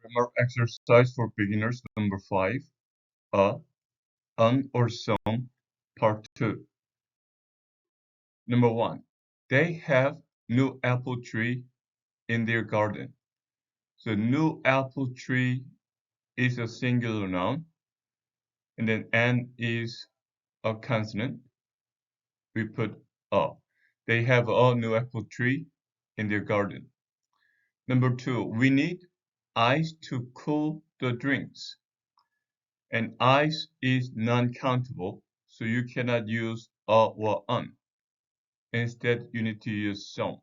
Grammar exercise for beginners number 5. An or some, part 2. Number 1. They have new apple tree in their garden. So new apple tree is a singular noun, and then an is a consonant. We put a. They have a new apple tree in their garden. Number 2. We need ice to cool the drinks. And ice is non-countable, so you cannot use a or an. Instead, you need to use some.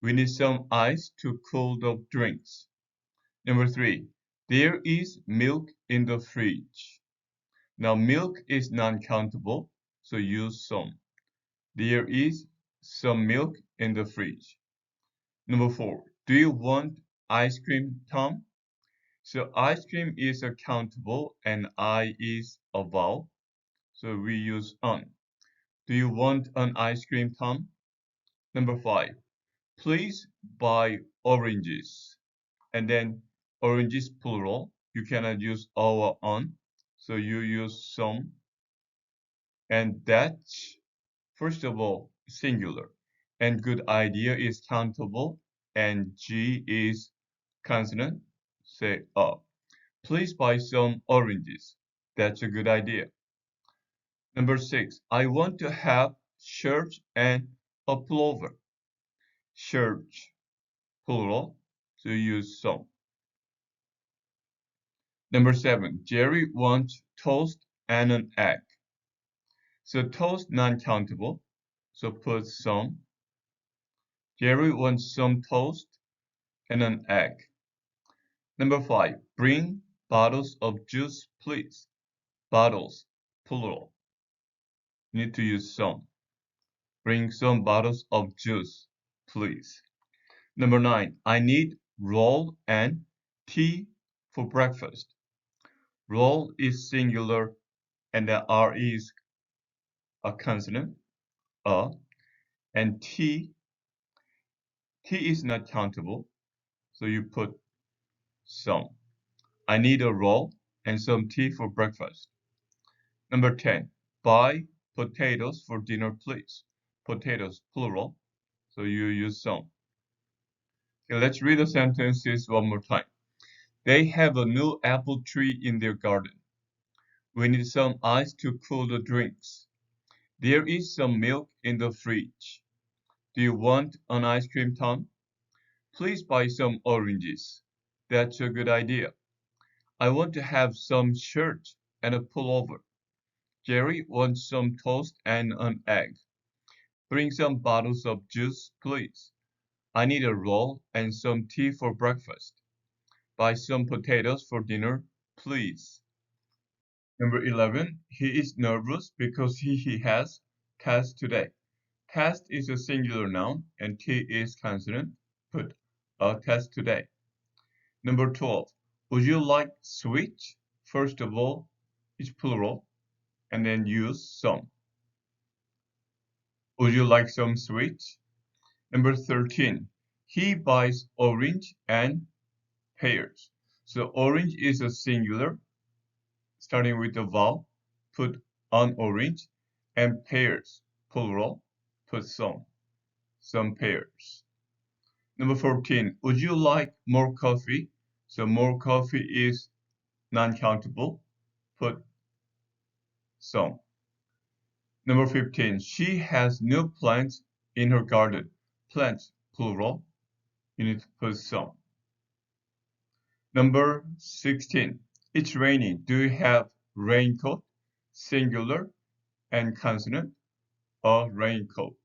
We need some ice to cool the drinks. Number 3. There is milk in the fridge. Now, milk is non-countable, so use some. There is some milk in the fridge. Number 4. Do you want ice cream, Tom? So ice cream is a countable and I is a vowel, so we use an. Do you want an ice cream, Tom? Number 5. Please buy oranges. And then oranges plural. You cannot use or on, so you use some. And that's, first of all, singular. And good idea is countable, and G is consonant. Say up. Please buy some oranges. That's a good idea. Number 6. I want to have shirt and a pullover. Shirt, plural, so use some. Number 7. Jerry wants toast and an egg. So toast non-countable, so put some. Jerry wants some toast and an egg. Number 5. Bring bottles of juice, please. Bottles, plural. You need to use some. Bring some bottles of juice, please. Number 9. I need roll and tea for breakfast. Roll is singular and the R is a consonant, and tea is not countable, so you put some. I need a roll and some tea for breakfast. Number 10. Buy potatoes for dinner, please. Potatoes, plural, so you use some. Okay, let's read the sentences one more time. They have a new apple tree in their garden. We need some ice to cool the drinks. There is some milk in the fridge. Do you want an ice cream, Tom? Please buy some oranges. That's a good idea. I want to have some shirt and a pullover. Jerry wants some toast and an egg. Bring some bottles of juice, please. I need a roll and some tea for breakfast. Buy some potatoes for dinner, please. Number 11, he is nervous because he has test today. Test is a singular noun and T is consonant. Put a test today. Number 12, would you like sweet? First of all, it's plural and then use some. Would you like some sweet? Number 13, he buys orange and pears. So orange is a singular, starting with the vowel, put on orange, and pears, plural, put some pears. Number 14, would you like more coffee? So more coffee is non-countable, put some. Number 15, she has new plants in her garden. Plants, plural, you need to put some. Number 16, it's raining. Do you have raincoat? Singular and consonant, a raincoat.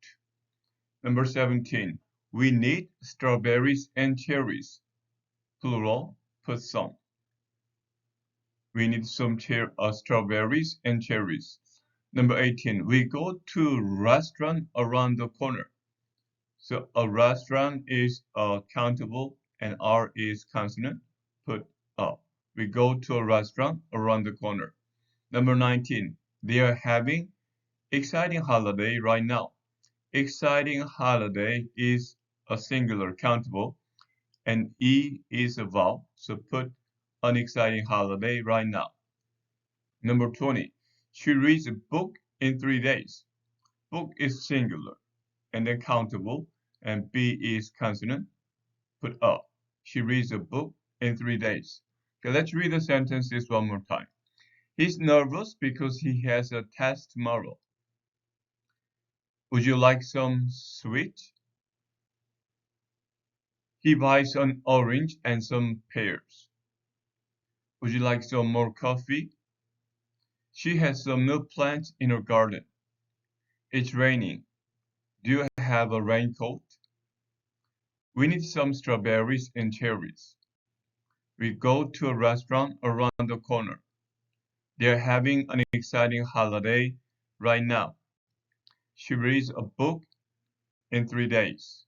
Number 17, we need strawberries and cherries. Plural, put some. We need some strawberries and cherries. Number 18, we go to restaurant around the corner. So a restaurant is countable and R is consonant. Put up. We go to a restaurant around the corner. Number 19, they are having exciting holiday right now. Exciting holiday is a singular countable and E is a vowel, so put an exciting holiday right now. Number 20. She reads a book in 3 days. Book is singular and then countable, and B is consonant. Put a. She reads a book in 3 days. Okay, let's read the sentences one more time. He's nervous because he has a test tomorrow. Would you like some sweet? He buys an orange and some pears. Would you like some more coffee? She has some new plants in her garden. It's raining. Do you have a raincoat? We need some strawberries and cherries. We go to a restaurant around the corner. They're having an exciting holiday right now. She reads a book in 3 days.